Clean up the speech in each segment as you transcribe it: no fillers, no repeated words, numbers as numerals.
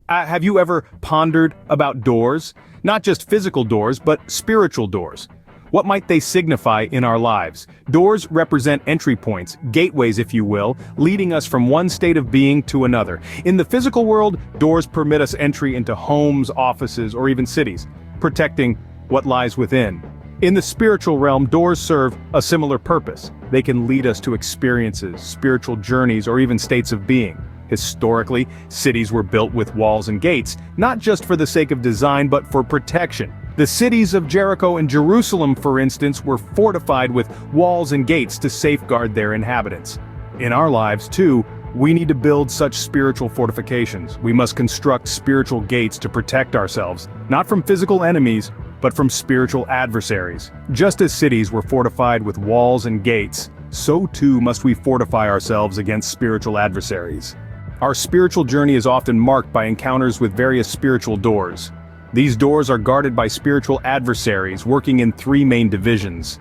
Have you ever pondered about doors? Not just physical doors, but spiritual doors. What might they signify in our lives? Doors represent entry points, gateways if you will, leading us from one state of being to another. In the physical world, doors permit us entry into homes, offices, or even cities, protecting what lies within. In the spiritual realm, doors serve a similar purpose. They can lead us to experiences, spiritual journeys, or even states of being. Historically, cities were built with walls and gates, not just for the sake of design but for protection. The cities of Jericho and Jerusalem, for instance, were fortified with walls and gates to safeguard their inhabitants. In our lives, too, we need to build such spiritual fortifications. We must construct spiritual gates to protect ourselves, not from physical enemies, but from spiritual adversaries. Just as cities were fortified with walls and gates, so too must we fortify ourselves against spiritual adversaries. Our spiritual journey is often marked by encounters with various spiritual doors. These doors are guarded by spiritual adversaries working in three main divisions.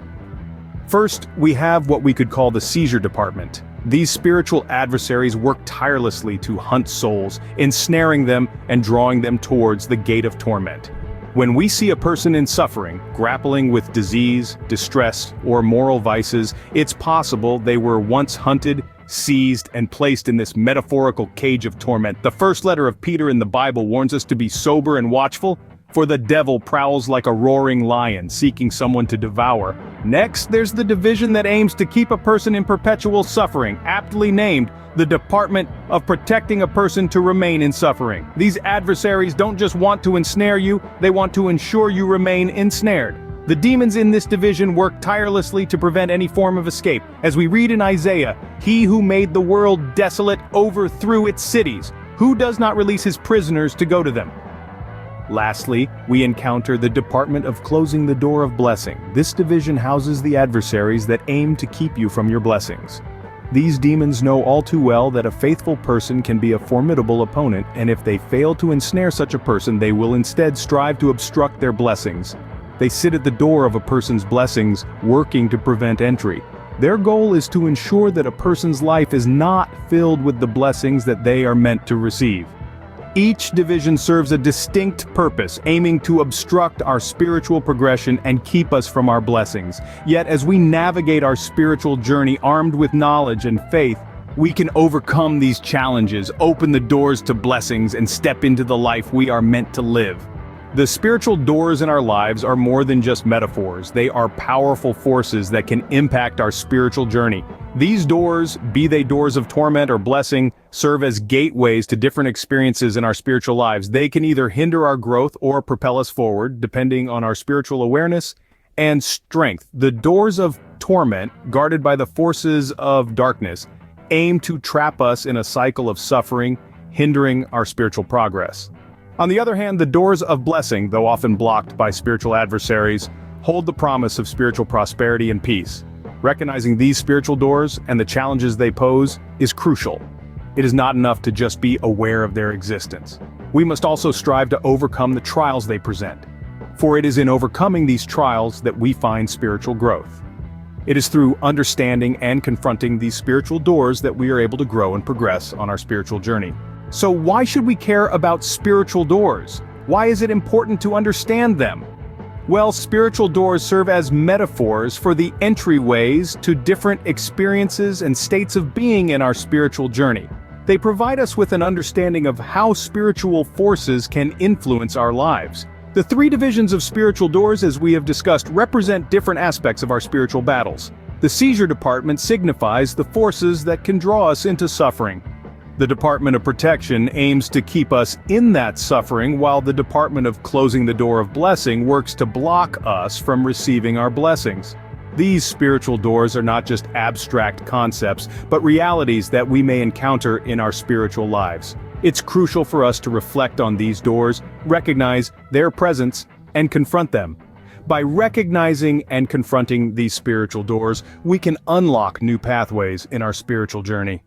First, we have what we could call the seizure department. These spiritual adversaries work tirelessly to hunt souls, ensnaring them and drawing them towards the gate of torment. When we see a person in suffering, grappling with disease, distress, or moral vices, it's possible they were once hunted, seized, and placed in this metaphorical cage of torment. The first letter of Peter in the Bible warns us to be sober and watchful, for the devil prowls like a roaring lion, seeking someone to devour. Next, there's the division that aims to keep a person in perpetual suffering, aptly named the Department of Protecting a Person to Remain in Suffering. These adversaries don't just want to ensnare you, they want to ensure you remain ensnared. The demons in this division work tirelessly to prevent any form of escape. As we read in Isaiah, "He who made the world desolate overthrew its cities. Who does not release his prisoners to go to them?" Lastly, we encounter the Department of Closing the Door of Blessing. This division houses the adversaries that aim to keep you from your blessings. These demons know all too well that a faithful person can be a formidable opponent, and if they fail to ensnare such a person, they will instead strive to obstruct their blessings. They sit at the door of a person's blessings, working to prevent entry. Their goal is to ensure that a person's life is not filled with the blessings that they are meant to receive. Each division serves a distinct purpose, aiming to obstruct our spiritual progression and keep us from our blessings. Yet as we navigate our spiritual journey armed with knowledge and faith, we can overcome these challenges, open the doors to blessings, and step into the life we are meant to live. The spiritual doors in our lives are more than just metaphors. They are powerful forces that can impact our spiritual journey. These doors, be they doors of torment or blessing, serve as gateways to different experiences in our spiritual lives. They can either hinder our growth or propel us forward, depending on our spiritual awareness and strength. The doors of torment, guarded by the forces of darkness, aim to trap us in a cycle of suffering, hindering our spiritual progress. On the other hand, the doors of blessing, though often blocked by spiritual adversaries, hold the promise of spiritual prosperity and peace. Recognizing these spiritual doors and the challenges they pose is crucial. It is not enough to just be aware of their existence. We must also strive to overcome the trials they present. For it is in overcoming these trials that we find spiritual growth. It is through understanding and confronting these spiritual doors that we are able to grow and progress on our spiritual journey. So why should we care about spiritual doors? Why is it important to understand them? Well, spiritual doors serve as metaphors for the entryways to different experiences and states of being in our spiritual journey. They provide us with an understanding of how spiritual forces can influence our lives. The three divisions of spiritual doors, as we have discussed, represent different aspects of our spiritual battles. The seizure department signifies the forces that can draw us into suffering. The Department of Protection aims to keep us in that suffering, while the Department of Closing the Door of Blessing works to block us from receiving our blessings. These spiritual doors are not just abstract concepts, but realities that we may encounter in our spiritual lives. It's crucial for us to reflect on these doors, recognize their presence, and confront them. By recognizing and confronting these spiritual doors, we can unlock new pathways in our spiritual journey.